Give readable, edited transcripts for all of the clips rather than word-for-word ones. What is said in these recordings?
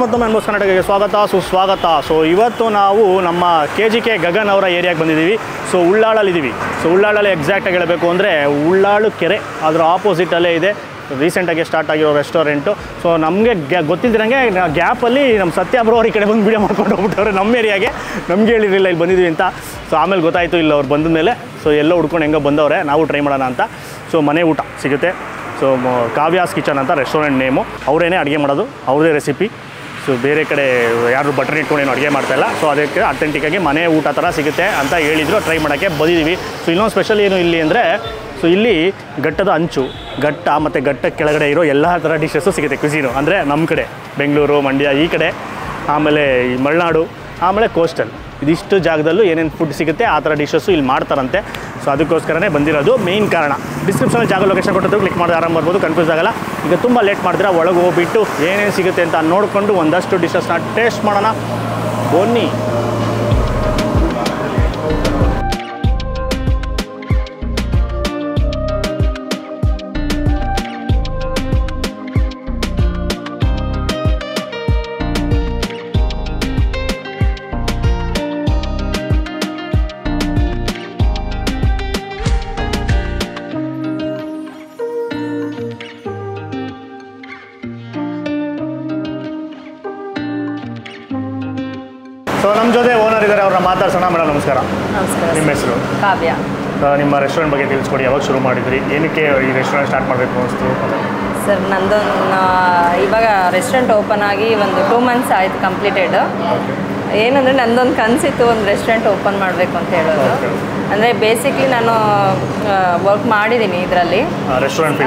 ಮತ್ತೊಮ್ಮೆ ಅನ್ಬೋಸ್ ಕರ್ನಾಟಕಕ್ಕೆ ಸ್ವಾಗತ ಸುಸ್ವಾಗತ. ಸೊ ಇವತ್ತು ನಾವು ನಮ್ಮ KGK ಗಗನ್ ಅವರ ಏರಿಯಾಗೆ ಬಂದಿದ್ದೀವಿ. ಸೊ ಉಳ್ಳಾಳಲ್ಲಿದ್ದೀವಿ. ಸೊ ಉಳ್ಳಾಳಲ್ಲಿ ಎಕ್ಸಾಕ್ಟಾಗಿ ಹೇಳಬೇಕು ಅಂದರೆ ಉಳ್ಳಾಳು ಕೆರೆ ಅದರ ಆಪೋಸಿಟಲ್ಲೇ ಇದೆ ರೀಸೆಂಟಾಗಿ ಸ್ಟಾರ್ಟ್ ಆಗಿರೋ ರೆಸ್ಟೋರೆಂಟು. ಸೊ ನಮಗೆ ಗೊತ್ತಿದ್ದಂಗೆ ಗ್ಯಾಪಲ್ಲಿ ನಮ್ಮ ಸತ್ಯ ಬ್ರೋ ಅವ್ರ ಈ ಕಡೆ ಬಂದು ವೀಡಿಯೋ ಮಾಡ್ಕೊಂಡು ಹೋಗ್ಬಿಟ್ಟವ್ರೆ ನಮ್ಮ ಏರಿಯಾಗೆ. ನಮಗೆ ಹೇಳಿರಲಿಲ್ಲ ಇಲ್ಲಿ ಬಂದಿದ್ದೀವಿ ಅಂತ. ಸೊ ಆಮೇಲೆ ಗೊತ್ತಾಯಿತು ಇಲ್ಲ ಅವ್ರು ಬಂದ ಮೇಲೆ. ಸೊ ಎಲ್ಲ ಹುಡ್ಕೊಂಡು ಹೆಂಗೋ ಬಂದವ್ರೆ, ನಾವು ಟ್ರೈ ಮಾಡೋಣ ಅಂತ. ಸೊ ಮನೆ ಊಟ ಸಿಗುತ್ತೆ. ಸೊ ಕಾವ್ಯಾಸ್ ಕಿಚನ್ ಅಂತ ರೆಸ್ಟೋರೆಂಟ್ ನೇಮು. ಅವರೇನೇ ಅಡುಗೆ ಮಾಡೋದು, ಅವ್ರದೇ ರೆಸಿಪಿ. ಸೊ ಬೇರೆ ಕಡೆ ಯಾರು ಬಟರ್ ಇಟ್ಕೊಂಡು ಏನು ಅಡುಗೆ ಮಾಡ್ತಾಯಿಲ್ಲ. ಸೊ ಅದಕ್ಕೆ ಅಥೆಂಟಿಕ್ಕಾಗಿ ಮನೆ ಊಟ ಥರ ಸಿಗುತ್ತೆ ಅಂತ ಹೇಳಿದ್ರು. ಟ್ರೈ ಮಾಡೋಕ್ಕೆ ಬಂದಿದ್ದೀವಿ. ಸೊ ಇನ್ನೊಂದು ಸ್ಪೆಷಲ್ ಏನು ಇಲ್ಲಿ ಅಂದರೆ, ಸೊ ಇಲ್ಲಿ ಘಟ್ಟದ ಅಂಚು, ಘಟ್ಟ ಮತ್ತು ಘಟ್ಟ ಕೆಳಗಡೆ ಇರೋ ಎಲ್ಲ ಥರ ಡಿಶಸ್ಸು ಸಿಗುತ್ತೆ. ಕ್ವಿಸೀನು ಅಂದರೆ ನಮ್ಮ ಕಡೆ ಬೆಂಗಳೂರು, ಮಂಡ್ಯ ಈ ಕಡೆ, ಆಮೇಲೆ ಈ ಮಲೆನಾಡು, ಆಮೇಲೆ ಕೋಸ್ಟಲ್, ಇದಿಷ್ಟು ಜಾಗದಲ್ಲೂ ಏನೇನು ಫುಡ್ ಸಿಗುತ್ತೆ ಆ ಥರ ಡಿಶಸ್ಸು ಇಲ್ಲಿ ಮಾಡ್ತಾರಂತೆ. ಸೊ ಅದಕ್ಕೋಸ್ಕರನೇ ಬಂದಿರೋದು ಮೇಯ್ನ್ ಕಾರಣ. ಡಿಸ್ಕ್ರಿಪ್ಷನಲ್ಲಿ ಜಾಗ ಲೊಕೇಶನ್ ಕೊಟ್ಟಿದ್ದು ಕ್ಲಿಕ್ ಮಾಡಿದ್ರೆ ಆರಾಮ ಬರ್ಬೋದು, ಕನ್ಫ್ಯೂಸ್ ಆಗಲ್ಲ. ಈಗ ತುಂಬ ಲೇಟ್ ಮಾಡಿದ್ರೆ ಒಳಗೆ ಹೋಗ್ಬಿಟ್ಟು ಏನೇನು ಸಿಗುತ್ತೆ ಅಂತ ನೋಡಿಕೊಂಡು ಒಂದಷ್ಟು ಡಿಶಸ್ನ ಟೇಸ್ಟ್ ಮಾಡೋಣ ಬನ್ನಿ. ಸೊ ನಮ್ಮ ಜೊತೆ ಓನರ್ ಇದ್ದಾರೆ, ಅವ್ರನ್ನ ಮಾತಾಡ್ಸೋಣ. ಮೇಡಮ್ ನಮಸ್ಕಾರ. ನಮಸ್ಕಾರ. ನಿಮ್ಮ ಹೆಸರು? ಕಾವ್ಯ. ನಿಮ್ಮ ರೆಸ್ಟೋರೆಂಟ್ ಬಗ್ಗೆ ತಿಳಿಸ್ಕೊಡಿ. ಯಾವಾಗ ಶುರು ಮಾಡಿದ್ರಿ, ಏನಕ್ಕೆ ಈ ರೆಸ್ಟೋರೆಂಟ್ ಸ್ಟಾರ್ಟ್ ಮಾಡಬೇಕು ಅನಿಸ್ತು? ಸರ್ ನಂದೊಂದು ಇವಾಗ ರೆಸ್ಟೋರೆಂಟ್ ಓಪನ್ ಆಗಿ ಒಂದು 2 months ಆಯಿತು ಕಂಪ್ಲೀಟೆಡ್. ಏನಂದರೆ ನಂದೊಂದು ಕನಸಿತ್ತು ಒಂದು ರೆಸ್ಟೋರೆಂಟ್ ಓಪನ್ ಮಾಡಬೇಕು ಅಂತ ಹೇಳೋದು. ಅಂದರೆ ಬೇಸಿಕ್ಲಿ ನಾನು ವರ್ಕ್ ಮಾಡಿದ್ದೀನಿ ಇದರಲ್ಲಿ, ರೆಸ್ಟೋರೆಂಟ್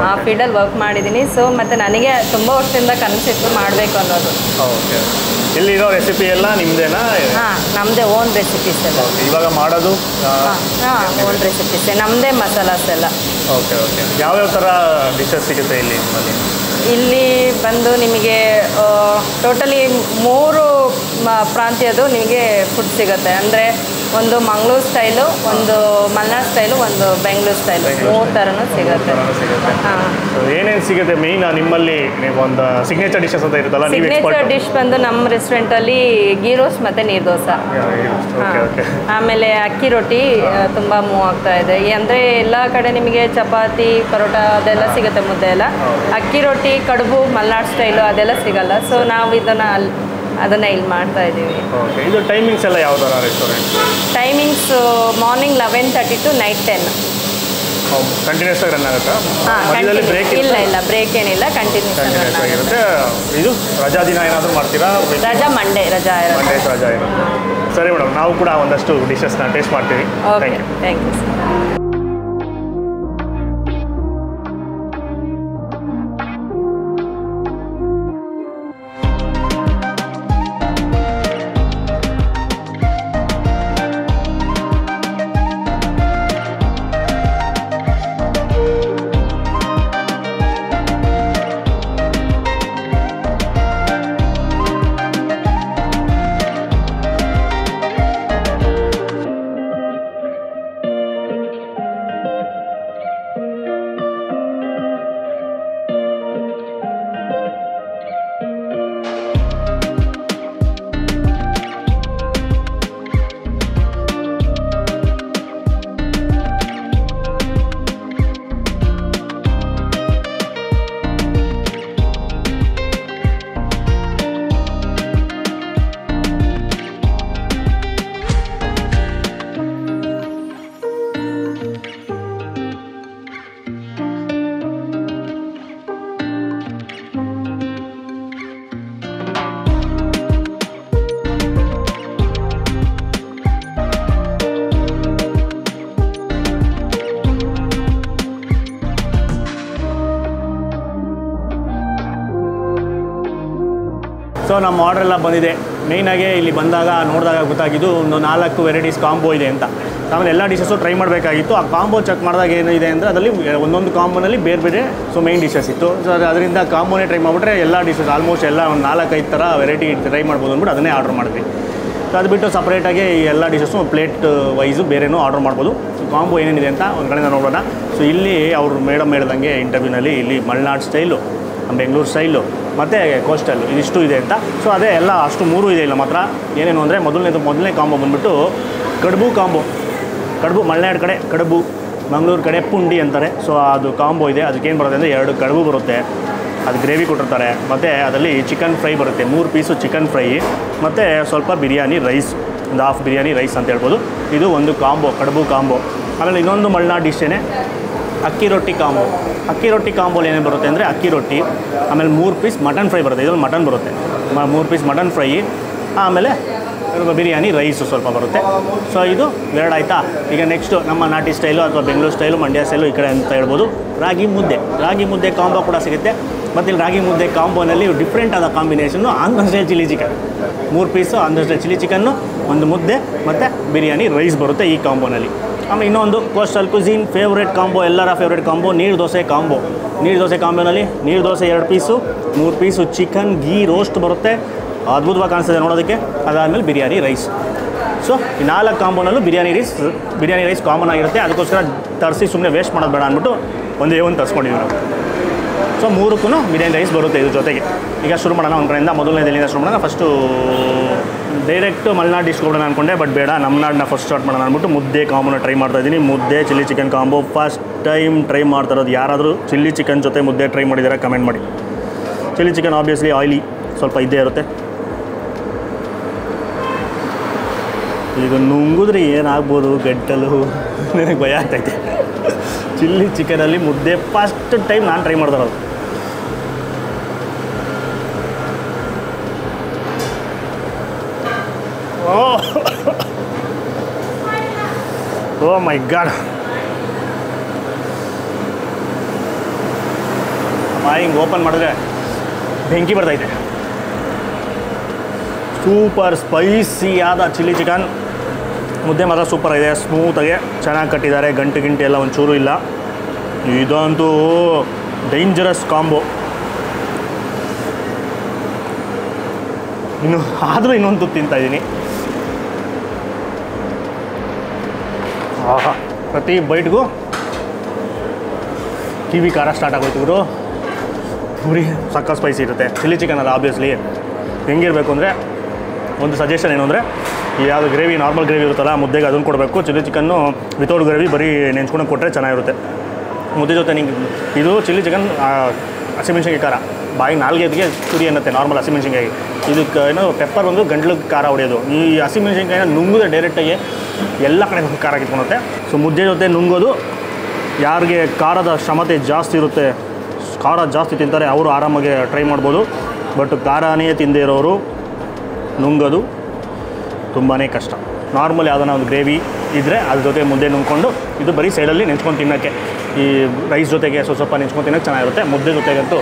ಆ ಫೀಲ್ಡಲ್ಲಿ ವರ್ಕ್ ಮಾಡಿದ್ದೀನಿ. ಸೊ ಮತ್ತು ನನಗೆ ತುಂಬ ವರ್ಷದಿಂದ ಕನಸಿತ್ತು ಮಾಡಬೇಕು ಅನ್ನೋದು. ಓಕೆ. ಇಲ್ಲಿರೋ ರೆಸಿಪಿ ಎಲ್ಲ ನಿಮ್ಮದೇನಾ? ಹಾಂ, ನಮ್ಮದೇ ಓನ್ ರೆಸಿಪೀಸ್ ಎಲ್ಲ ಇವಾಗ ಮಾಡೋದು? ಓನ್ ರೆಸಿಪೀಸ್, ನಮ್ಮದೇ ಮಸಾಲಾಸ್ ಎಲ್ಲ. Okay okay. ಯಾವ್ಯಾವ ಥರ ಡಿಶಸ್ ಸಿಗುತ್ತೆ ಇಲ್ಲಿ ನಿಮ್ಮಲ್ಲಿ? ಇಲ್ಲಿ ಬಂದು ನಿಮಗೆ ಟೋಟಲಿ 3 ಪ್ರಾಂತ್ಯದ್ದು ನಿಮಗೆ ಫುಡ್ ಸಿಗುತ್ತೆ. ಅಂದರೆ ಒಂದು ಮಂಗಳೂರು ಸ್ಟೈಲು, ಒಂದು ಮಲೆನಾಡು ಸ್ಟೈಲು, ಒಂದು ಬೆಂಗಳೂರು ಸ್ಟೈಲು, 3 ಥರನೂ ಸಿಗುತ್ತೆ. ಹಾಂ. ಏನೇನು ಸಿಗುತ್ತೆ ಮೇಯ್ನ್ ನಿಮ್ಮಲ್ಲಿ? ಒಂದು ಸಿಗ್ನೇಚರ್ ಡಿಶಸ್ ಅಂತ ಇರುತ್ತಲ್ಲ, ಸಿಗ್ನೇಚರ್ ಡಿಶ್ ಬಂದು ನಮ್ಮ ರೆಸ್ಟೋರೆಂಟಲ್ಲಿ ಗೀ ರೋಸ್ಟ್ ಮತ್ತು ನೀರು ದೋಸೆ. ಆಮೇಲೆ ಅಕ್ಕಿ ರೊಟ್ಟಿ ತುಂಬ ಮೂವ್ ಆಗ್ತಾ ಇದೆ. ಅಂದರೆ ಎಲ್ಲ ಕಡೆ ನಿಮಗೆ ಚಪಾತಿ, ಪರೋಟ ಅದೆಲ್ಲ ಸಿಗುತ್ತೆ, ಮುದ್ದೆ ಎಲ್ಲ. ಅಕ್ಕಿ ರೊಟ್ಟಿ, ಕಡುಬು, ಮಲೆನಾಡು ಸ್ಟೈಲು ಅದೆಲ್ಲ ಸಿಗಲ್ಲ. ಸೊ ನಾವು ಅದನ್ನು ಇಲ್ಲಿ ಮಾಡ್ತಾ ಇದ್ದೀವಿ. ಇದು ಟೈಮಿಂಗ್ಸ್ ಎಲ್ಲ ಯಾವ ಥರ restaurant? Timings morning 11:30 to night 10. Continuous ಆಗಿ ರನ್ ಆಗುತ್ತಾ? ಇಲ್ಲ ಬ್ರೇಕ್ ಏನಿಲ್ಲ, ಕಂಟಿನ್ಯೂಸ್ ಆಗಿರುತ್ತೆ. ಇದು ರಜಾ ದಿನ ಏನಾದರೂ ಮಾಡ್ತೀರಾ? ರಜಾ ಮಂಡೇ ರಜಾ ಇರುತ್ತೆ. ಸರಿ ಮೇಡಮ್, ನಾವು ಕೂಡ ಒಂದಷ್ಟು ಡಿಶಸ್ನ ಟೇಸ್ಟ್ ಮಾಡ್ತೀವಿ. Okay, thank you sir. So ನಮ್ಮ ಆರ್ಡ್ರ್ ಎಲ್ಲ ಬಂದಿದೆ. ಮೇಯ್ನಾಗೆ ಇಲ್ಲಿ ಬಂದಾಗ ನೋಡಿದಾಗ ಗೊತ್ತಾಗಿದ್ದು ಒಂದು 4 ವೆರೈಟೀಸ್ ಕಾಂಬೋ ಇದೆ ಅಂತ. ಆಮೇಲೆ ಎಲ್ಲ ಡಿಶಸ್ಸು ಟ್ರೈ ಮಾಡಬೇಕಾಗಿತ್ತು. ಆ ಕಾಂಬೋ ಚೆಕ್ ಮಾಡಿದಾಗ ಏನಿದೆ ಅಂದರೆ ಅದರಲ್ಲಿ ಒಂದೊಂದು ಕಾಂಬೋನಲ್ಲಿ ಬೇರೆ ಬೇರೆ ಮೇಯ್ನ್ ಡಿಶಸ್ ಇತ್ತು. ಸೊ ಅದರಿಂದ ಕಾಂಬೋನೇ ಟ್ರೈ ಮಾಡಿಬಿಟ್ರೆ ಎಲ್ಲ ಡಿಶಸ್ ಆಲ್ಮೋಸ್ಟ್ ಎಲ್ಲ ಒಂದು 4-5 ಥರ ವೆರೈಟಿ ಟ್ರೈ ಮಾಡ್ಬೋದು ಅಂದ್ಬಿಟ್ಟು ಅದನ್ನೇ ಆರ್ಡ್ರ್ ಮಾಡಿದ್ವಿ. ಸೊ ಅದು ಬಿಟ್ಟು ಸಪ್ರೇಟಾಗಿ ಈ ಎಲ್ಲ ಡಿಶಸ್ಸು ಪ್ಲೇಟ್ ವೈಸು ಬೇರೆನೂ ಆರ್ಡ್ರ್ ಮಾಡ್ಬೋದು. ಸೊ ಕಾಂಬೋ ಏನೇನಿದೆ ಅಂತ ಒಂದು ಕಡೆಯಿಂದ ನೋಡೋಣ. ಸೊ ಇಲ್ಲಿ ಅವರು ಮೇಡಮ್ ಹೇಳ್ದಂಗೆ ಇಂಟರ್ವ್ಯೂನಲ್ಲಿ ಇಲ್ಲಿ ಮಲೆನಾಡು ಸ್ಟೈಲು, ಬೆಂಗಳೂರು ಸ್ಟೈಲು, ಮತ್ತು ಕೋಸ್ಟಲ್ಲು ಇದಿಷ್ಟು ಇದೆ ಅಂತ. ಸೊ ಅದೇ ಎಲ್ಲ ಅಷ್ಟು 3 ಇದೆ ಇಲ್ಲ ಮಾತ್ರ. ಏನೇನು ಅಂದರೆ ಮೊದಲನೇ ಕಾಂಬೋ ಬಂದುಬಿಟ್ಟು ಕಡುಬು ಕಾಂಬೋ. ಕಡುಬು ಮಲೆನಾಡು ಕಡೆ ಕಡುಬು, ಮಂಗಳೂರು ಕಡೆ ಪುಂಡಿ ಅಂತಾರೆ. ಸೊ ಅದು ಕಾಂಬೋ ಇದೆ. ಅದಕ್ಕೇನು ಬರುತ್ತೆ ಅಂದರೆ 2 ಕಡುಬು ಬರುತ್ತೆ, ಅದು ಗ್ರೇವಿ ಕೊಟ್ಟಿರ್ತಾರೆ, ಮತ್ತು ಅದರಲ್ಲಿ ಚಿಕನ್ ಫ್ರೈ ಬರುತ್ತೆ, 3 ಪೀಸು ಚಿಕನ್ ಫ್ರೈ, ಮತ್ತು ಸ್ವಲ್ಪ ಬಿರಿಯಾನಿ ರೈಸ್, ಒಂದು ಹಾಫ್ ಬಿರಿಯಾನಿ ರೈಸ್ ಅಂತ ಹೇಳ್ಬೋದು. ಇದು ಒಂದು ಕಾಂಬೋ, ಕಡುಬು ಕಾಂಬೋ. ಆಮೇಲೆ ಇನ್ನೊಂದು ಮಲೆನಾಡು ಡಿಶ್ಶೇ ಅಕ್ಕಿ ರೊಟ್ಟಿ ಕಾಂಬೋ. ಅಕ್ಕಿ ರೊಟ್ಟಿ ಕಾಂಬೋಲಿ ಏನೇನು ಬರುತ್ತೆ ಅಂದರೆ ಅಕ್ಕಿ ರೊಟ್ಟಿ, ಆಮೇಲೆ 3 ಪೀಸ್ ಮಟನ್ ಫ್ರೈ ಬರುತ್ತೆ, ಇದರಲ್ಲಿ ಮಟನ್ ಬರುತ್ತೆ, 3 ಪೀಸ್ ಮಟನ್ ಫ್ರೈ, ಆಮೇಲೆ ಬಿರಿಯಾನಿ ರೈಸು ಸ್ವಲ್ಪ ಬರುತ್ತೆ. ಸೊ ಇದು 2 ಆಯಿತಾ. ಈಗ ನೆಕ್ಸ್ಟು ನಮ್ಮ ನಾಟಿ ಸ್ಟೈಲು ಅಥವಾ ಬೆಂಗಳೂರು ಸ್ಟೈಲು, ಮಂಡ್ಯ ಸ್ಟೈಲು ಈ ಕಡೆ ಅಂತ ಹೇಳ್ಬೋದು. ರಾಗಿ ಮುದ್ದೆ ಕಾಂಬೋ ಕೂಡ ಸಿಗುತ್ತೆ. ಮತ್ತು ಇಲ್ಲಿ ರಾಗಿ ಮುದ್ದೆ ಕಾಂಬೋನಲ್ಲಿ ಡಿಫ್ರೆಂಟ್ ಆದ combination Andhra style chilli chicken, 3 piece Andhra style chilli chicken, ಒಂದು ಮುದ್ದೆ ಮತ್ತು ಬಿರಿಯಾನಿ ರೈಸ್ ಬರುತ್ತೆ ಈ ಕಾಂಬೋನಲ್ಲಿ. ಆಮೇಲೆ ಇನ್ನೊಂದು ಕೋಸ್ಟಲ್ ಕುಝೀನ್ ಫೇವ್ರೇಟ್ ಕಾಂಬೋ, ಎಲ್ಲರ ಫೇವ್ರೇಟ್ ಕಾಂಬೋ ನೀರು ದೋಸೆ ಕಾಂಬೋ. ನೀರು ದೋಸೆ ಕಾಂಬೋನಲ್ಲಿ ನೀರು dosa 2 piece, 3 piece chicken ghee roast ಬರುತ್ತೆ, ಅದ್ಭುತವಾಗಿ ಕಾಣಿಸ್ತದೆ ನೋಡೋದಕ್ಕೆ. ಅದಾದಮೇಲೆ ಬಿರಿಯಾನಿ ರೈಸ್. ಸೊ ಈ 4 ಕಾಂಬೋನಲ್ಲೂ ಬಿರಿಯಾನಿ ರೈಸ್ ಕಾಮನ್ ಆಗಿರುತ್ತೆ. ಅದಕ್ಕೋಸ್ಕರ ತರಿಸಿ ಸುಮ್ಮನೆ ವೇಸ್ಟ್ ಮಾಡೋದು ಬೇಡ ಅಂದ್ಬಿಟ್ಟು ಒಂದೇ ಒಂದು ತರಿಸ್ಕೊಂಡಿದ್ದೀವಿ ನಾವು. ಸೊ 3ಕ್ಕೂ ಬಿರಿಯಾನಿ ರೈಸ್ ಬರುತ್ತೆ ಇದ್ರ ಜೊತೆಗೆ. ಈಗ ಶುರು ಮಾಡೋಣ ಒಂದು ಕಡೆಯಿಂದ. ಮೊದಲನೇದೆಲ್ಲಿಂದ ಶುರು ಮಾಡೋಣ. ಫಸ್ಟು ಡೈರೆಕ್ಟ್ ಮಲೆನಾಡು ಡಿಶ್ ಕೊಡೋಣ ಅಂದ್ಕೊಂಡೆ, ಬಟ್ ಬೇಡ, ನಮ್ಮ ನಾಡನ್ನ ಫಸ್ಟ್ ಸ್ಟಾರ್ಟ್ ಮಾಡೋಣ ಅಂದ್ಬಿಟ್ಟು ಮುದ್ದೆ ಕಾಂಬೋನ ಟ್ರೈ ಮಾಡ್ತಾಯಿದ್ದೀನಿ. ಮುದ್ದೆ chilli chicken combo first time try ಮಾಡ್ತಾ ಇರೋದು. ಯಾರಾದರೂ ಚಿಲ್ಲಿ ಚಿಕನ್ ಜೊತೆ ಮುದ್ದೆ ಟ್ರೈ ಮಾಡಿದ್ದಾರೆ ಕಮೆಂಟ್ ಮಾಡಿ. ಚಿಲ್ಲಿ ಚಿಕನ್ ಆಬ್ವಿಯಸ್ಲಿ ಆಯಿಲಿ ಸ್ವಲ್ಪ ಇದ್ದೇ ಇರುತ್ತೆ. ಈಗ ನುಂಗಿದ್ರೆ ಏನಾಗ್ಬೋದು ಗಂಟಲು, ನನಗೆ ಭಯ ಆಗ್ತೈತೆ. ಚಿಲ್ಲಿ ಚಿಕನಲ್ಲಿ ಮುದ್ದೆ ಫಸ್ಟ್ ಟೈಮ್ ನಾನು ಟ್ರೈ ಮಾಡ್ತಾ ಇರೋದು. ಓ ಮೈ ಗಾಡ್, ಹಿಂಗೆ ಓಪನ್ ಮಾಡಿದ್ರೆ ಬೆಂಕಿ ಬರ್ತೈತೆ. ಸೂಪರ್ ಸ್ಪೈಸಿಯಾದ ಚಿಲ್ಲಿ ಚಿಕನ್ ಮುದ್ದೆ ಮಾತ್ರ ಸೂಪರ್ ಇದೆ, ಸ್ಮೂತಾಗೆ ಚೆನ್ನಾಗಿ ಕಟ್ಟಿದ್ದಾರೆ, ಗಂಟೆ ಎಲ್ಲ ಒಂಚೂರು ಇಲ್ಲ. ಇದಂತೂ ಡೇಂಜರಸ್ ಕಾಂಬೋ. ಆದರೂ ಇನ್ನೊಂದು ತುತ್ತು ತಿಂತಾಯಿದ್ದೀನಿ. ಆಹಾ, ಪ್ರತಿ ಬೈಟ್ಗೂ ಕಿವಿ ಖಾರ ಸ್ಟಾರ್ಟ್ ಆಗೋಯ್ತು ಗುರು. ಪೂರಿ ಸಕ್ಕ ಸ್ಪೈಸಿ ಇರುತ್ತೆ ಚಿಲ್ಲಿ ಚಿಕನ್. ಅದು ಆಬ್ವಿಯಸ್ಲಿ ಹೆಂಗಿರಬೇಕು ಅಂದರೆ, ಒಂದು ಸಜೆಷನ್ ಏನು ಅಂದರೆ, ಯಾವುದು ಗ್ರೇವಿ ನಾರ್ಮಲ್ ಗ್ರೇವಿ ಇರುತ್ತಲ್ಲ ಮುದ್ದೆಗೆ ಅದನ್ನು ಕೊಡಬೇಕು. ಚಿಲ್ಲಿ ಚಿಕನ್ನು ವಿತೌಟ್ ಗ್ರೇವಿ ಬರೀ ನೆಂಚ್ಕೊಂಡು ಕೊಟ್ಟರೆ ಚೆನ್ನಾಗಿರುತ್ತೆ ಮುದ್ದೆ ಜೊತೆ. ನಿಂಗೆ ಇದು ಚಿಲ್ಲಿ ಚಿಕನ್ ಹಸಿಮೆಣ್ಸಿನ್ಕಾಯಿ ಖಾರ ಬಾಯಿ ನಾಲ್ಗೆಗೆ ತುರಿ ಅನ್ನತ್ತೆ ನಾರ್ಮಲ್ ಹಸಿಮೆಣ್ಸಿನ್ಕಾಯಿ. ಇದಕ್ಕೆ ಏನೋ ಪೆಪ್ಪರ್ ಒಂದು ಗಂಟ್ಲಿಗೆ ಖಾರ ಹೊಡೆಯೋದು. ಈ ಹಸಿಮೆಣ್ಸಿನ್ಕಾಯಿನ ನುಂಗಿದ್ರೆ ಡೈರೆಕ್ಟಾಗಿ ಎಲ್ಲ ಕಡೆ ಖಾರ ಕಿತ್ಕೊಳುತ್ತೆ. ಸೊ ಮುದ್ದೆ ಜೊತೆ ನುಂಗೋದು, ಯಾರಿಗೆ ಖಾರದ ಕ್ಷಮತೆ ಜಾಸ್ತಿ ಇರುತ್ತೆ, ಖಾರ ಜಾಸ್ತಿ ತಿಂತಾರೆ, ಅವರು ಆರಾಮಾಗಿ ಟ್ರೈ ಮಾಡ್ಬೋದು. ಬಟ್ ಖಾರನೇ ತಿಂದೇ ಇರೋರು ನುಂಗೋದು ತುಂಬಾ ಕಷ್ಟ. ನಾರ್ಮಲ್ ಯಾವುದನ್ನ ಒಂದು ಗ್ರೇವಿ ಇದ್ದರೆ ಅದ್ರ ಜೊತೆ ಮುದ್ದೆ ನುಂಗ್ಕೊಂಡು, ಇದು ಬರೀ ಸೈಡಲ್ಲಿ ನೆಂಚ್ಕೊಂಡು ತಿನ್ನೋಕ್ಕೆ, ಈ ರೈಸ್ ಜೊತೆಗೆ ಸ್ವಲ್ಪ ನೆಂಚ್ಕೊಂಡು ತಿನ್ನೋಕ್ಕೆ ಚೆನ್ನಾಗಿರುತ್ತೆ. ಮುದ್ದೆ ಜೊತೆಗಂತೂ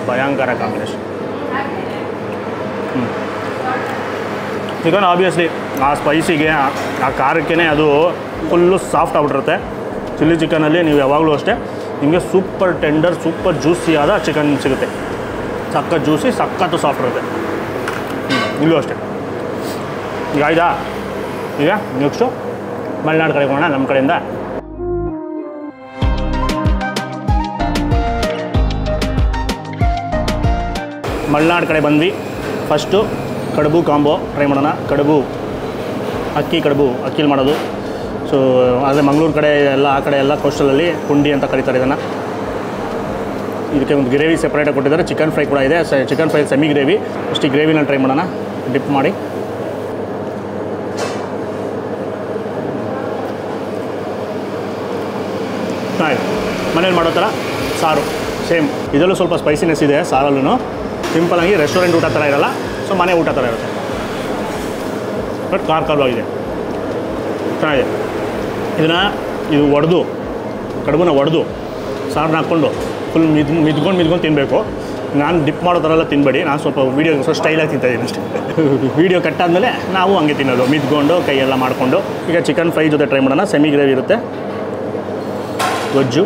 ಭಯಂಕರ ಕಾಂಬಿನೇಷನ್. ಚಿಕನ್ ಆಬ್ವಿಯಸ್ಲಿ ಆ ಸ್ಪೈಸಿಗೆ, ಆ ಖಾರಕ್ಕೇ ಅದು ಫುಲ್ಲು ಸಾಫ್ಟ್ ಆಗ್ಬಿಟ್ಟಿರುತ್ತೆ. ಚಿಲ್ಲಿ ಚಿಕನಲ್ಲಿ ನೀವು ಯಾವಾಗಲೂ ಅಷ್ಟೇ ನಿಮಗೆ ಸೂಪರ್ ಟೆಂಡರ್, ಸೂಪರ್ ಜ್ಯೂಸಿಯಾದ ಚಿಕನ್ ಸಿಗುತ್ತೆ. ಸಖತ್ ಜ್ಯೂಸಿ, ಸಖತ್ತು ಸಾಫ್ಟ್ ಇರುತ್ತೆ. ಇಲ್ಲೂ ಅಷ್ಟೇ. ಈಗ ಆಯ್ತಾ, ಈಗ ನೆಕ್ಸ್ಟು ಮಲೆನಾಡು ಕಡೆಗೆ ಹೋಗೋಣ. ನಮ್ಮ ಕಡೆಯಿಂದ ಮಲೆನಾಡು ಕಡೆ ಬಂದ್ವಿ. ಫಸ್ಟು ಕಡುಬು ಕಾಂಬೋ ಟ್ರೈ ಮಾಡೋಣ. ಕಡುಬು ಅಕ್ಕಿಲಿ ಮಾಡೋದು. ಸೊ ಆದರೆ ಮಂಗಳೂರು ಕಡೆ ಎಲ್ಲ, ಆ ಕಡೆ ಎಲ್ಲ ಕೋಸ್ಟಲಲ್ಲಿ ಪುಂಡಿ ಅಂತ ಕರೀತಾರೆ ಇದನ್ನು. ಇದಕ್ಕೆ ಒಂದು ಗ್ರೇವಿ ಸೆಪ್ರೇಟಾಗಿ ಕೊಟ್ಟಿದ್ದಾರೆ. ಚಿಕನ್ ಫ್ರೈ ಕೂಡ ಇದೆ. Chicken fry semi gravy. ಅಷ್ಟು ಗ್ರೇವಿನ ಟ್ರೈ ಮಾಡೋಣ ಡಿಪ್ ಮಾಡಿ. ಮನೇಲಿ ಮಾಡೋ ಥರ ಸಾರು ಸೇಮ್. ಇದರಲ್ಲೂ ಸ್ವಲ್ಪ ಸ್ಪೈಸಿನೆಸ್ ಇದೆ ಸಾರಲ್ಲೂ. ಸಿಂಪಲಾಗಿ ರೆಸ್ಟೋರೆಂಟ್ ಊಟ ಥರ ಇರೋಲ್ಲ, ಸೊ ಮನೆ ಊಟ ಥರ ಇರುತ್ತೆ. ಬಟ್ ಖಾರವಾಗಿದೆ, ಚೆನ್ನಾಗಿದೆ. ಇದು ಒಡೆದು, ಕಡುಬನ್ನ ಒಡೆದು ಸಾರನ್ನ ಹಾಕ್ಕೊಂಡು ಫುಲ್ ಮಿದ್ಕೊಂಡು ತಿನ್ನಬೇಕು. ನಾನು ಡಿಪ್ ಮಾಡೋ ಥರ ಎಲ್ಲ ತಿನ್ನಬೇಡಿ. ನಾನು ಸ್ವಲ್ಪ ವೀಡಿಯೋಗೋಸ್ಕರ ಸ್ಟೈಲಾಗಿ ತಿಂತಾಯಿದ್ದೀನಿ ಅಷ್ಟೇ. ವೀಡಿಯೋ ಕಟ್ಟಾದಮೇಲೆ ನಾವು ಹಂಗೆ ತಿನ್ನೋದು, ಮಿದ್ಕೊಂಡು ಕೈಯೆಲ್ಲ ಮಾಡಿಕೊಂಡು. ಈಗ ಚಿಕನ್ ಫ್ರೈ ಜೊತೆ ಟ್ರೈ ಮಾಡೋಣ. ಸೆಮಿ ಗ್ರೇವಿ ಇರುತ್ತೆ, ಗೊಜ್ಜು.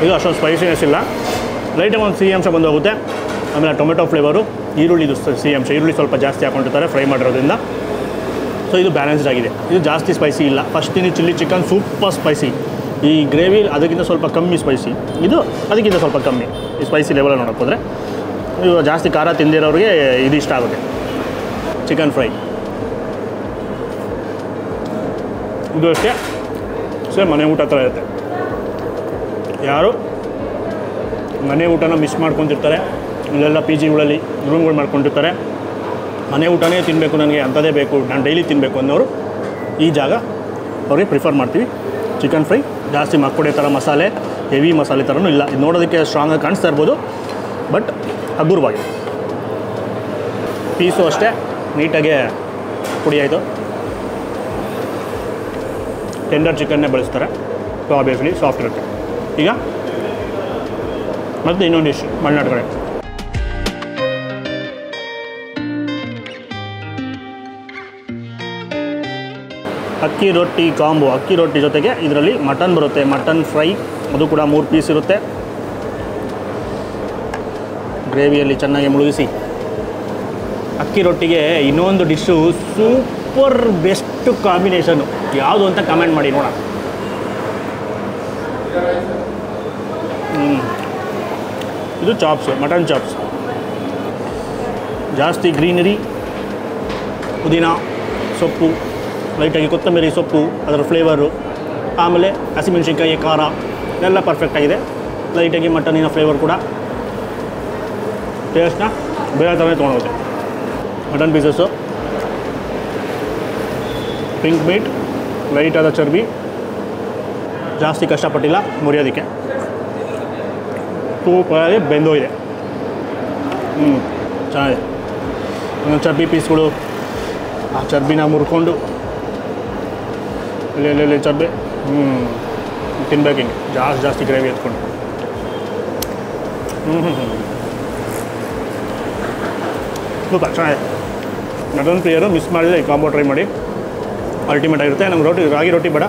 ಇದು ಅಷ್ಟೊಂದು ಸ್ಪೈಸಿನೆಸ್ ಇಲ್ಲ, ಲೈಟಾಗಿ ಒಂದು ಸಿಹಿ ಅಂಶ ಬಂದು ಹೋಗುತ್ತೆ. ಆಮೇಲೆ ಟೊಮೆಟೊ ಫ್ಲೇವರು, ಈರುಳ್ಳಿದು ಸಿಹಿ ಅಂಶ, ಈರುಳ್ಳಿ ಸ್ವಲ್ಪ ಜಾಸ್ತಿ ಹಾಕ್ಕೊಂಡಿರ್ತಾರೆ ಫ್ರೈ ಮಾಡಿರೋದ್ರಿಂದ. ಸೊ ಸೊ ಇದು ಬ್ಯಾಲೆನ್ಸ್ಡ್ ಆಗಿದೆ. ಇದು ಜಾಸ್ತಿ ಸ್ಪೈಸಿ ಇಲ್ಲ. ಫಸ್ಟ್ ತಿಂದು ಚಿಲ್ಲಿ ಚಿಕನ್ ಸೂಪರ್ ಸ್ಪೈಸಿ. ಈ ಗ್ರೇವಿ ಅದಕ್ಕಿಂತ ಸ್ವಲ್ಪ ಕಮ್ಮಿ ಸ್ಪೈಸಿ, ಇದು ಅದಕ್ಕಿಂತ ಸ್ವಲ್ಪ ಕಮ್ಮಿ ಈ ಸ್ಪೈಸಿ ಲೆವೆಲ್ ನೋಡೋಕೆ ಹೋದರೆ. ಇದು ಜಾಸ್ತಿ ಖಾರ ತಿಂದಿರೋರಿಗೆ ಇದು ಇಷ್ಟ ಆಗುತ್ತೆ. ಚಿಕನ್ ಫ್ರೈ ಇದು ಅಷ್ಟೇ ಸೇಮ್ ಮನೆ ಊಟ ಥರ ಇರುತ್ತೆ. ಯಾರು ಮನೆ ಊಟನ ಮಿಸ್ ಮಾಡ್ಕೊತಿರ್ತಾರೆ, ಇಲ್ಲೆಲ್ಲ ಪಿ ಜಿಗಳಲ್ಲಿ ರೂಮ್ಗಳು ಮಾಡ್ಕೊಂಡಿರ್ತಾರೆ, ಮನೆ ಊಟನೇ ತಿನ್ನಬೇಕು ನನಗೆ ಅಂಥದ್ದೇ ಬೇಕು, ನಾನು ಡೈಲಿ ತಿನ್ನಬೇಕು ಅನ್ನೋರು ಈ ಜಾಗ ಅವ್ರಿಗೆ ಪ್ರಿಫರ್ ಮಾಡ್ತೀವಿ. ಚಿಕನ್ ಫ್ರೈ ಜಾಸ್ತಿ ಮಕ್ಕಡೆ ಥರ ಮಸಾಲೆ, ಹೆವಿ ಮಸಾಲೆ ಥರನೂ ಇಲ್ಲ. ಇದು ನೋಡೋದಕ್ಕೆ ಸ್ಟ್ರಾಂಗಾಗಿ ಕಾಣಿಸ್ತಾ ಇರ್ಬೋದು, ಬಟ್ ಹಗುರವಾಗಿದೆ. ಪೀಸು ಅಷ್ಟೇ ನೀಟಾಗೆ ಪುಡಿ ಆಯಿತು. ಟೆಂಡರ್ ಚಿಕನ್ನೇ ಬಳಸ್ತಾರೆ, ಸೊ ಆಬ್ವಿಯಸ್ಲಿ ಸಾಫ್ಟ್ ಇರುತ್ತೆ. ಈಗ ಮತ್ತು ಇನ್ನೊಂದು ಡಿಶ್ ಮಲೆನಾಡು ಕಡೆ ಅಕ್ಕಿ ರೊಟ್ಟಿ ಕಾಂಬೋ. ಅಕ್ಕಿ ರೊಟ್ಟಿ ಜೊತೆಗೆ ಇದರಲ್ಲಿ ಮಟನ್ ಬರುತ್ತೆ, ಮಟನ್ ಫ್ರೈ, ಅದು ಕೂಡ 3 ಪೀಸ್ ಇರುತ್ತೆ. ಗ್ರೇವಿಯಲ್ಲಿ ಚೆನ್ನಾಗಿ ಮುಳುಗಿಸಿ. ಅಕ್ಕಿ ರೊಟ್ಟಿಗೆ ಇನ್ನೊಂದು ಡಿಶ್ಶು ಸೂಪರ್ ಬೆಸ್ಟ್ ಕಾಂಬಿನೇಷನ್ನು ಯಾವುದು ಅಂತ ಕಮೆಂಟ್ ಮಾಡಿ ನೋಡೋಣ. ಇದು ಚಾಪ್ಸ್, ಮಟನ್ ಚಾಪ್ಸ್. ಜಾಸ್ತಿ ಗ್ರೀನರಿ, ಪುದೀನ ಸೊಪ್ಪು, ಲೈಟಾಗಿ ಕೊತ್ತಂಬರಿ ಸೊಪ್ಪು, ಅದರ ಫ್ಲೇವರು, ಆಮೇಲೆ ಹಸಿಮೆಣಸಿನ್ಕಾಯಿ ಖಾರ ಎಲ್ಲ ಪರ್ಫೆಕ್ಟಾಗಿದೆ. ಲೈಟಾಗಿ ಮಟನಿನ ಫ್ಲೇವರ್ ಕೂಡ ಟೇಸ್ಟ್ನ ಬೇರೆ ಥರನೇ ತೊಗೊಂಡೋಗುತ್ತೆ. ಮಟನ್ ಪೀಸಸ್ಸು, ಪಿಂಕ್ ಮೀಟ್, ಲೈಟಾದ ಚರ್ಬಿ, ಜಾಸ್ತಿ ಕಷ್ಟಪಟ್ಟಿಲ್ಲ ಮುರಿಯೋದಕ್ಕೆ, ಸೂಪರಾಗಿ ಬೆಂದೋಗಿದೆ. ಚೆನ್ನಾಗಿದೆ. ಚರ್ಬಿ ಪೀಸ್ಗಳು, ಆ ಚರ್ಬಿನ ಮುರ್ಕೊಂಡು ಇಲ್ಲಿ ಚರ್ಬಿ ತಿನ್ಬೇಕು ಹಿಂಗೆ ಜಾಸ್ತಿ ಗ್ರೇವಿ ಎತ್ಕೊಂಡು. ಸೂಪರ್ ಚೆನ್ನಾಗಿದೆ. ಮಟನ್ ಪ್ರಿಯರು ಮಿಸ್ ಮಾಡಿದರೆ ಈ ಕಾಂಬೋ ಟ್ರೈ ಮಾಡಿ, ಅಲ್ಟಿಮೇಟ್ ಆಗಿರುತ್ತೆ. ನಮ್ಗೆ ರಾಗಿ ರೊಟ್ಟಿ ಬೇಡ,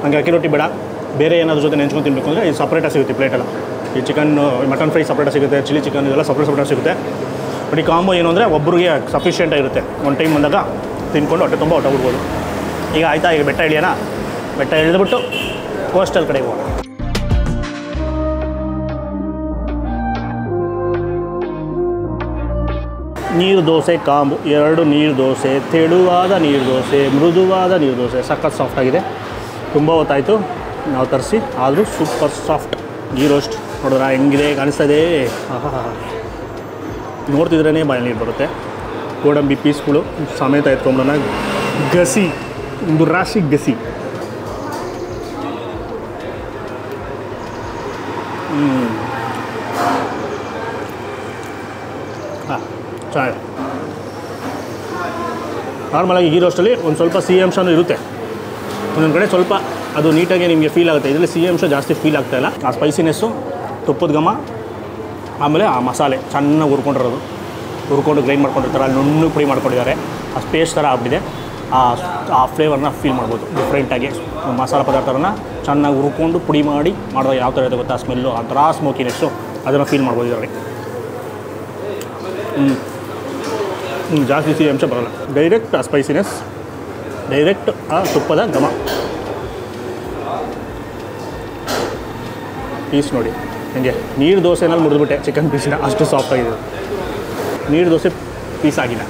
ನನಗೆ ಅಕ್ಕಿ ರೊಟ್ಟಿ ಬೇಡ, ಬೇರೆ ಏನಾದ್ರ ಜೊತೆ ನೆಂಚ್ಕೊಂಡು ತಿನ್ನಬೇಕು ಅಂದರೆ ಇದು ಸಪ್ರೇಟಾಗಿ ಸಿಗುತ್ತೆ ಪ್ಲೇಟೆಲ್ಲ. ಈ ಚಿಕನ್ ಮಟನ್ ಫ್ರೈ ಸಪ್ರೇಟಾಗಿ ಸಿಗುತ್ತೆ, ಚಿಲ್ಲಿ ಚಿಕನ್ ಇದೆಲ್ಲ ಸಪ್ರೇಟಾಗಿ ಸಿಗುತ್ತೆ. ಬಟ್ ಈ ಕಾಂಬೋ ಏನು ಅಂದರೆ ಒಬ್ಬರಿಗೆ ಸಫಿಷಿಯೆಂಟಾಗಿರುತ್ತೆ. ಒಂದು ಟೈಮ್ ಬಂದಾಗ ತಿನ್ಕೊಂಡು ಹೊಟ್ಟೆ ತುಂಬ ಹೊಟ್ಟೆ ಬಿಡ್ಬೋದು. ಈಗ ಆಯಿತಾ, ಈಗ ಬೆಟ್ಟ ಇಳಿಯೋಣ. ಬೆಟ್ಟ ಇಳಿದ್ಬಿಟ್ಟು ಕೋಸ್ಟಲ್ ಕಡೆಗೆ ಹೋಗೋಣ. ನೀರು ದೋಸೆ ಕಾಂಬು, 2 ನೀರು ದೋಸೆ, ತೆಳುವಾದ ನೀರು ದೋಸೆ, ಮೃದುವಾದ ನೀರು ದೋಸೆ, ಸಖತ್ ಸಾಫ್ಟಾಗಿದೆ. ತುಂಬ ಹೊತ್ತಾಯಿತು ನಾವು ತರಿಸಿ, ಆದರೂ ಸೂಪರ್ ಸಾಫ್ಟ್. ಗೀ ರೋಸ್ಟ್ ನೋಡಿದ್ರೆ ಹೆಂಗಿದೆ ಕಾಣಿಸ್ತಾ ಇದೆ. ನೋಡ್ತಿದ್ರೇ ಬಾಯಲ್ಲಿ ನೀರು ಬರುತ್ತೆ. ಗೋಡಂಬಿ ಪೀಸ್ಗಳು ಸಮೇತ ಎತ್ಕೊಂಡ್ಬಿಡೋಣ. ಗಸಿ, ಒಂದು ರಾಶಿ ಗಸಿ. ಹಾಂ ಚೆನ್ನಾಗಿದೆ. ನಾರ್ಮಲಾಗಿ ಗೀ ರೋಸ್ಟಲ್ಲಿ ಒಂದು ಸ್ವಲ್ಪ ಸಿಹಿ ಅಂಶನೂ ಇರುತ್ತೆ, ಒಂದೊಂದು ಕಡೆ ಸ್ವಲ್ಪ ಅದು ನೀಟಾಗಿ ನಿಮಗೆ ಫೀಲ್ ಆಗುತ್ತೆ. ಇದರಲ್ಲಿ ಸಿಹಿ ಅಂಶ ಜಾಸ್ತಿ ಫೀಲ್ ಆಗ್ತಾಯಿಲ್ಲ. ಆ ಸ್ಪೈಸಿನೆಸ್ಸು, ತುಪ್ಪದ ಘಮ, ಆಮೇಲೆ ಆ ಮಸಾಲೆ ಚೆನ್ನಾಗಿ ಹುರ್ಕೊಂಡು ಗ್ರೈಂಡ್ ಮಾಡ್ಕೊಂಡಿರ್ತಾರೆ, ಅಲ್ಲಿ ನುಣ್ಣಗೆ ಪುಡಿ ಮಾಡ್ಕೊಂಡಿದ್ದಾರೆ. ಆ ಪೇಸ್ಟ್ ಥರ ಆಗ್ಬಿಟ್ಟಿದೆ. ಆ ಫ್ಲೇವರ್ನ ಫೀಲ್ ಮಾಡ್ಬೋದು ಡಿಫ್ರೆಂಟಾಗಿ. ಮಸಾಲೆ ಪದಾರ್ಥನ ಚೆನ್ನಾಗಿ ಹುರ್ಕೊಂಡು ಪುಡಿ ಮಾಡಿದಾಗ ಯಾವ ಥರ ಇರುತ್ತೆ ಗೊತ್ತಾ, ಸ್ಮೆಲ್ಲು, ಆ ಥರ ಸ್ಮೋಕಿನೆಸ್ಸು ಅದನ್ನು ಫೀಲ್ ಮಾಡ್ಬೋದು ಇದರಲ್ಲಿ. ಜಾಸ್ತಿ ಸಿಹಿ ಅಂಶ ಬರೋಲ್ಲ, ಡೈರೆಕ್ಟ್ ಆ ಸ್ಪೈಸಿನೆಸ್, ಡೈರೆಕ್ಟ್ ಆ ತುಪ್ಪದ ಘಮ. ಪೀಸ್ ನೋಡಿ ಹಂಗೆ ನೀರು ದೋಸೆನಲ್ಲಿ ಮುರಿದ್ಬಿಟ್ಟೆ ಚಿಕನ್ ಪೀಸಿನ, ಅಷ್ಟು ಸಾಫ್ಟಾಗಿದೆ. ನೀರು ದೋಸೆ ಪೀಸ್ ಆಗಿಲ್ಲ.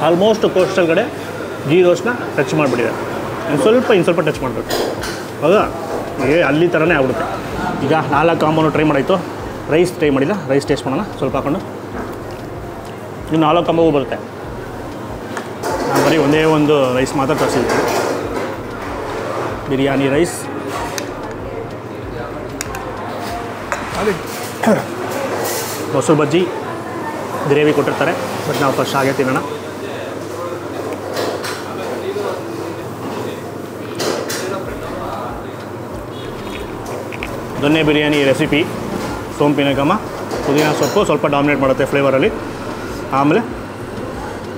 ಆಲ್ಮೋಸ್ಟ್ ಕೋಸ್ಟಲ್ ಕಡೆ ಗೀ ರೋಸ್ಟ್ನ ಟಚ್ ಮಾಡಿಬಿಟ್ಟಿದೆ. ಇನ್ನು ಸ್ವಲ್ಪ ಟಚ್ ಮಾಡಬೇಕು, ಹೌದಾ? ಅಲ್ಲಿ ಥರನೇ ಆಗ್ಬಿಡುತ್ತೆ. ಈಗ 4 ಕಾಂಬೋನು ಟ್ರೈ ಮಾಡಾಯಿತು. ರೈಸ್ ಟ್ರೈ ಮಾಡಿಲ್ಲ, ರೈಸ್ ಟೇಸ್ಟ್ ಮಾಡೋಣ ಸ್ವಲ್ಪ ಹಾಕೊಂಡು. ಇನ್ನು 4 ಕಾಂಬೋಗೂ ಬರುತ್ತೆ. ನಾನು ಬರೀ ಒಂದೇ ಒಂದು ರೈಸ್ ಮಾತ್ರ ತರಿಸಿದ್ದೀನಿ. ಬಿರಿಯಾನಿ ರೈಸ್, ಮೊಸರು ಬಜ್ಜಿ, ಗ್ರೇವಿ ಕೊಟ್ಟಿರ್ತಾರೆ. ಬಟ್ ನಾವು ಫಸ್ಟ್ ಹಾಗೆ ತಿನ್ನೋಣ. ದೊನ್ನೆ ಬಿರಿಯಾನಿ ರೆಸಿಪಿ, ಸೋಂಪಿನ ಘಮ, ಪುದೀನ ಸೊಪ್ಪು ಸ್ವಲ್ಪ ಡಾಮಿನೇಟ್ ಮಾಡುತ್ತೆ ಫ್ಲೇವರಲ್ಲಿ. ಆಮೇಲೆ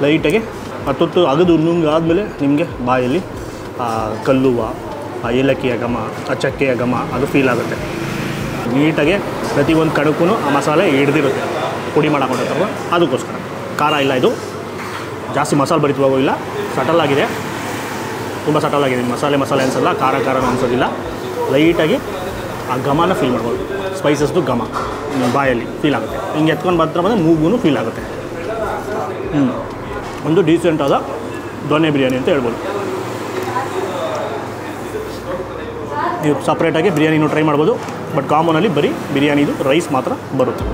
ಲೈಟಾಗಿ ಆ ತುತ್ತು ಅಗದು ನುಂಗಾದ್ಮೇಲೆ ನಿಮಗೆ ಬಾಯಲ್ಲಿ ಆ ಕಲ್ಲುವ, ಆ ಏಲಕ್ಕಿಯ ಘಮ, ಆ ಚಕ್ಕೆಯ ಘಮ ಅದು ಫೀಲ್ ಆಗುತ್ತೆ. ನೀಟಾಗಿ ಪ್ರತಿಯೊಂದು ಕಡಕ್ಕೂ ಆ ಮಸಾಲೆ ಹಿಡ್ದಿರುತ್ತೆ. ಪುಡಿ ಮಾಡಾಕೊಂಡಿರ್ತಾರಲ್ಲ ಅದಕ್ಕೋಸ್ಕರ. ಖಾರ ಇಲ್ಲ, ಇದು ಜಾಸ್ತಿ ಮಸಾಲೆ ಭರಿತವಾಗೂ ಇಲ್ಲ, ಸಟಲ್ ಆಗಿದೆ, ತುಂಬ ಸಟಲ್ ಆಗಿದೆ. ಮಸಾಲೆ ಅನಿಸಲ್ಲ, ಖಾರನೂ ಅನಿಸೋದಿಲ್ಲ. ಲೈಟಾಗಿ ಆ ಘಮನ ಫೀಲ್ ಮಾಡ್ಬೋದು, ಸ್ಪೈಸಸ್ದು ಘಮ ಬಾಯಲ್ಲಿ ಫೀಲ್ ಆಗುತ್ತೆ. ಹಿಂಗೆ ಎತ್ಕೊಂಡು ಬಂದರೆ ಮೂಗು ಫೀಲ್ ಆಗುತ್ತೆ. ಒಂದು ಡೀಸೆಂಟ್ ಆದ ದೊನ್ನೆ ಬಿರಿಯಾನಿ ಅಂತ ಹೇಳ್ಬೋದು. ನೀವು ಸಪ್ರೇಟಾಗಿ ಬಿರಿಯಾನಿನೂ ಟ್ರೈ ಮಾಡ್ಬೋದು, ಬಟ್ ಕಾಮನಲ್ಲಿ ಬರೀ ಬಿರಿಯಾನಿದು ರೈಸ್ ಮಾತ್ರ ಬರುತ್ತೆ.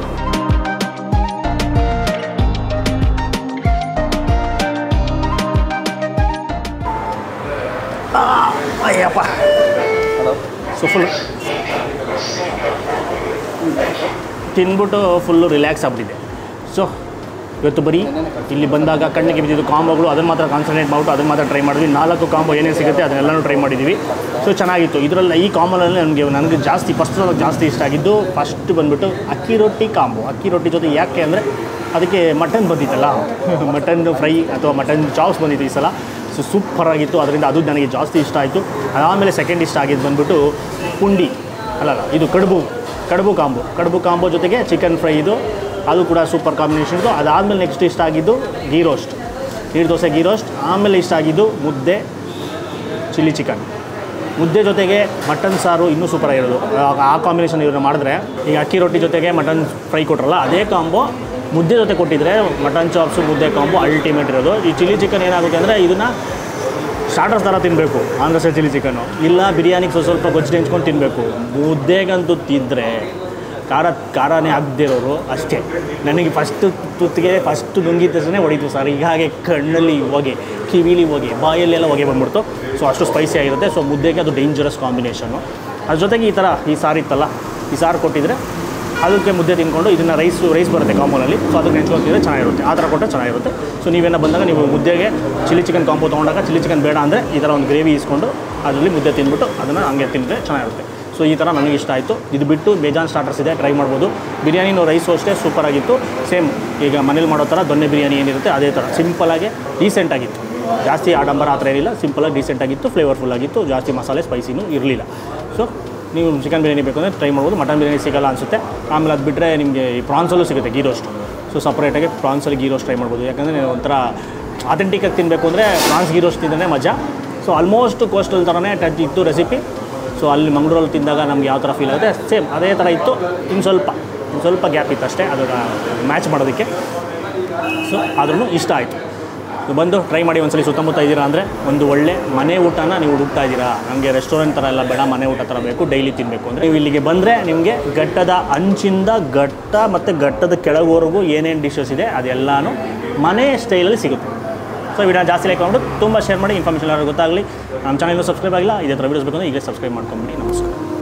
ಅಯ್ಯಪ್ಪ, ಸೊ ಫುಲ್ ತಿಂದ್ಬಿಟ್ಟು ಫುಲ್ಲು ರಿಲ್ಯಾಕ್ಸ್ ಆಗ್ಬಿಟ್ಟಿದೆ. ಸೊ ಇವತ್ತು ಬರೀ ಇಲ್ಲಿ ಬಂದಾಗ ಕಣ್ಣಿಗೆ ಬಿದ್ದಿದ್ದು ಕಾಂಬೋಗಳು, ಅದನ್ನು ಮಾತ್ರ ಕಾನ್ಸಂಟ್ರೇಟ್ ಮಾಡಿಬಿಟ್ಟು ಅದನ್ನು ಮಾತ್ರ ಟ್ರೈ ಮಾಡಿದ್ವಿ. 4 ಕಾಂಬೋ ಏನೇನು ಸಿಗುತ್ತೆ ಅದನ್ನೆಲ್ಲನೂ ಟ್ರೈ ಮಾಡಿದ್ದೀವಿ. ಸೊ ಚೆನ್ನಾಗಿತ್ತು. ಇದರಲ್ಲಿ ಈ ಕಾಂಬೋನಲ್ಲಿ ನನಗೆ ಜಾಸ್ತಿ ಇಷ್ಟ ಆಗಿದ್ದು ಫಸ್ಟ್ ಬಂದುಬಿಟ್ಟು ಅಕ್ಕಿ ರೊಟ್ಟಿ ಕಾಂಬೋ. ಅಕ್ಕಿ ರೊಟ್ಟಿ ಜೊತೆ ಯಾಕೆ ಅಂದರೆ ಅದಕ್ಕೆ ಮಟನ್ ಬಂದಿತ್ತಲ್ಲ, ಮಟನ್ ಫ್ರೈ ಅಥವಾ ಮಟನ್ ಚಾಪ್ಸ್ ಬಂದಿತ್ತು ಈ ಸಲ. ಸೊ ಸೂಪರಾಗಿತ್ತು, ಅದರಿಂದ ಅದು ನನಗೆ ಜಾಸ್ತಿ ಇಷ್ಟ ಆಯಿತು. ಅದಾದಮೇಲೆ ಸೆಕೆಂಡ್ ಇಷ್ಟ ಆಗಿದ್ದು ಬಂದುಬಿಟ್ಟು ಪುಂಡಿ ಇದು ಕಡುಬು ಕಾಂಬೋ ಜೊತೆಗೆ ಚಿಕನ್ ಫ್ರೈ, ಅದು ಕೂಡ ಸೂಪರ್ ಕಾಂಬಿನೇಷನ್ ಇತ್ತು. ಅದಾದಮೇಲೆ ನೆಕ್ಸ್ಟ್ ಇಷ್ಟ ಆಗಿದ್ದು ಗೀ ರೋಸ್ಟ್, ನೀರು ದೋಸೆ ಗೀ ರೋಸ್ಟ್. ಆಮೇಲೆ ಇಷ್ಟ ಆಗಿದ್ದು ಮುದ್ದೆ ಚಿಲ್ಲಿ ಚಿಕನ್. ಮುದ್ದೆ ಜೊತೆಗೆ ಮಟನ್ ಸಾರು ಇನ್ನೂ ಸೂಪರಾಗಿರೋದು. ಆ ಕಾಂಬಿನೇಷನ್ ಇವ್ರನ್ನ ಮಾಡಿದ್ರೆ, ಈಗ ಅಕ್ಕಿ ರೊಟ್ಟಿ ಜೊತೆಗೆ ಮಟನ್ ಫ್ರೈ ಕೊಟ್ರಲ್ಲ ಅದೇ ಕಾಂಬೋ ಮುದ್ದೆ ಜೊತೆ ಕೊಟ್ಟಿದ್ರೆ ಮಟನ್ ಚಾಪ್ಸು ಮುದ್ದೆ ಕಾಂಬೋ ಅಲ್ಟಿಮೇಟ್ ಇರೋದು. ಈ ಚಿಲ್ಲಿ ಚಿಕನ್ ಏನಾಗುತ್ತೆ ಅಂದರೆ ಇದನ್ನು ಸ್ಟಾರ್ಟರ್ಸ್ ಥರ ತಿನ್ನಬೇಕು, ಆಂಧ್ರ ಸ್ಟೈಲ್ ಚಿಲ್ಲಿ ಚಿಕನ್ನು, ಇಲ್ಲ ಬಿರಿಯಾನಿಗೆ ಸ್ವಲ್ಪ ಗೊಜ್ಜು ನೆಂಚ್ಕೊಂಡು ತಿನ್ನಬೇಕು. ಮುದ್ದೆಗಂತೂ ತಿಂದರೆ ಖಾರನೇ ಆಗದಿರೋರು ಅಷ್ಟೇ. ನನಗೆ ಫಸ್ಟ್ ನುಂಗಿದ ತಕ್ಷಣ ಹೊಡಿತು ಸರ್, ಹೀಗಾಗಿ ಕಣ್ಣಲ್ಲಿ ಹೊಗೆ, ಕಿವಿಲಿ ಹೊಗೆ, ಬಾಯಲ್ಲೆಲ್ಲ ಹೊಗೆ ಬಂದ್ಬಿಡ್ತು. ಸೊ ಅಷ್ಟು ಸ್ಪೈಸಿ ಆಗಿರುತ್ತೆ. ಸೊ ಮುದ್ದೆಗೆ ಅದು ಡೇಂಜರಸ್ ಕಾಂಬಿನೇಷನ್ನು. ಅದ್ರ ಜೊತೆಗೆ ಈ ಸಾರು ಇತ್ತಲ್ಲ, ಈ ಸಾರು ಕೊಟ್ಟಿದ್ರೆ ಅದಕ್ಕೆ ಮುದ್ದೆ ತಿನ್ಕೊಂಡು ಇದನ್ನು ರೈಸ್ ಬರುತ್ತೆ ಕಾಂಬೋನಲ್ಲಿ. ಸೊ ಅದಕ್ಕೆ ನೆಂಚ್ಕೊತಿದ್ರೆ ಚೆನ್ನಾಗಿರುತ್ತೆ, ಆ ಥರ ಕೊಟ್ಟರೆ ಚೆನ್ನಾಗಿರುತ್ತೆ. ಸೊ ನೀವೇನ ಬಂದಾಗ ನೀವು ಮುದ್ದೆಗೆ ಚಿಲ್ಲಿ ಚಿಕನ್ ಕಾಂಬೋ ತೊಗೊಂಡಾಗ ಚಿಲ್ಲಿ ಚಿಕನ್ ಬೇಡ ಅಂದರೆ ಈ ಥರ ಒಂದು ಗ್ರೇವಿ ಇಸ್ಕೊಂಡು ಅದರಲ್ಲಿ ಮುದ್ದೆ ತಿಂದ್ಬಿಟ್ಟು ಅದನ್ನು ಹಂಗೆ ತಿಂದರೆ ಚೆನ್ನಾಗಿರುತ್ತೆ. ಸೊ ಈ ಥರ ನನಗೆ ಇಷ್ಟ ಆಯಿತು. ಇದು ಬಿಟ್ಟು ಬೇಜಾನ್ ಸ್ಟಾರ್ಟರ್ಸ್ ಇದೆ, ಟ್ರೈ ಮಾಡ್ಬೋದು. ಬಿರಿಯಾನಿನೂ ರೈಸು ಅಷ್ಟೇ ಸೂಪರಾಗಿತ್ತು. ಸೇಮ್ ಈಗ ಮನೇಲಿ ಮಾಡೋ ಥರ ದೊನ್ನೆ ಬಿರಿಯಾನಿ ಏನಿರುತ್ತೆ ಅದೇ ಥರ ಸಿಂಪಲಾಗಿ ಡೀಸೆಂಟಾಗಿತ್ತು. ಜಾಸ್ತಿ ಆಡಂಬರ ಆ ಥರ ಏನಿಲ್ಲ, ಸಿಂಪಲಾಗಿ ಡೀಸೆಂಟಾಗಿತ್ತು, ಫ್ಲೇವರ್ಫುಲ್ಲಾಗಿತ್ತು, ಜಾಸ್ತಿ ಮಸಾಲೆ ಸ್ಪೈಸಿನೂ ಇರಲಿಲ್ಲ. ಸೊ ನೀವು ಚಿಕನ್ ಬಿರಿಯಾನಿ ಬೇಕು ಅಂದರೆ ಟ್ರೈ ಮಾಡ್ಬೋದು. ಮಟನ್ ಬಿರಿಯಾನಿ ಸಿಗೋಲ್ಲ ಅನಿಸುತ್ತೆ. ಆಮೇಲೆ ಅದು ಬಿಟ್ಟರೆ ನಿಮಗೆ ಈ ಪ್ರಾನ್ಸಲ್ಲೂ ಸಿಗುತ್ತೆ ಗೀ ರೋಸ್ಟ್. ಸೊ ಸಪ್ರೇಟಾಗಿ ಪ್ರಾನ್ಸಲ್ಲಿ ಗೀ ರೋಸ್ಟ್ ಟ್ರೈ ಮಾಡ್ಬೋದು. ಯಾಕಂದರೆ ಒಂಥರ ಅಥೆಂಟಿಕಾಗಿ ತಿನ್ನಬೇಕು ಅಂದರೆ ಪ್ರಾನ್ಸ್ ಗೀ ರೋಸ್ಟ್ ತಿಂದರೆ ಮಜಾ. ಸೊ ಆಲ್ಮೋಸ್ಟ್ ಕೋಸ್ಟಲ್ ಥರನೇ ಟಚ್ ಇತ್ತು ರೆಸಿಪಿ. ಸೊ ಅಲ್ಲಿ ಮಂಗಳೂರಲ್ಲಿ ತಿಂದಾಗ ನಮ್ಗೆ ಯಾವ ಥರ ಫೀಲ್ ಆಗುತ್ತೆ ಸೇಮ್ ಅದೇ ಥರ ಇತ್ತು. ಇನ್ನು ಸ್ವಲ್ಪ ಗ್ಯಾಪ್ ಇತ್ತು ಅಷ್ಟೇ ಅದನ್ನು ಮ್ಯಾಚ್ ಮಾಡೋದಕ್ಕೆ. ಸೊ ಆದ್ರೂ ಇಷ್ಟ ಆಯಿತು. ಬಂದು ಟ್ರೈ ಮಾಡಿ ಒಂದ್ಸಲಿ. ಸುತ್ತಮುತ್ತ ಇದ್ದೀರಾ ಅಂದರೆ ಒಂದು ಒಳ್ಳೆ ಮನೆ ಊಟನ ನೀವು ಹುಡುಕ್ತಾ ಇದ್ದೀರಾ, ನಮಗೆ ರೆಸ್ಟೋರೆಂಟ್ ಥರ ಎಲ್ಲ ಬೇಡ, ಮನೆ ಊಟ ಥರ ಬೇಕು, ಡೈಲಿ ತಿನ್ನಬೇಕು ಅಂದರೆ ನೀವು ಇಲ್ಲಿಗೆ ಬಂದರೆ ನಿಮಗೆ ಘಟ್ಟದ ಅಂಚಿಂದ ಮತ್ತು ಘಟ್ಟದ ಕೆಳಗುವರೆಗೂ ಏನೇನು ಡಿಶಸ್ ಇದೆ ಅದೆಲ್ಲನೂ ಮನೆ ಸ್ಟೈಲಲ್ಲಿ ಸಿಗುತ್ತೆ. ಸೊ ವಿಡಿಯೋ ಜಾಸ್ತಿ ಲೈಕ್ ಮಾಡಿಬಿಟ್ಟು ತುಂಬ ಶೇರ್ ಮಾಡಿ, ಇನ್ಫಾರ್ಮೇಷನ್ ಎಲ್ಲರೂ ಗೊತ್ತಾಗಲಿ. ನಮ್ಮ ಚಾನಲ್ಗೂ ಸಬ್ಸ್ಕ್ರೈಬ್ ಆಗಿಲ್ಲ, ಇದೇ ಥರ ವೀಡಿಯೋಸ್ ಬೇಕು ಅಂದರೆ ಈಗಲೇ ಸಬ್ಸ್ಕ್ರೈಬ್ ಮಾಡ್ಕೊಂಬಿಡಿ. ನಮಸ್ಕಾರ.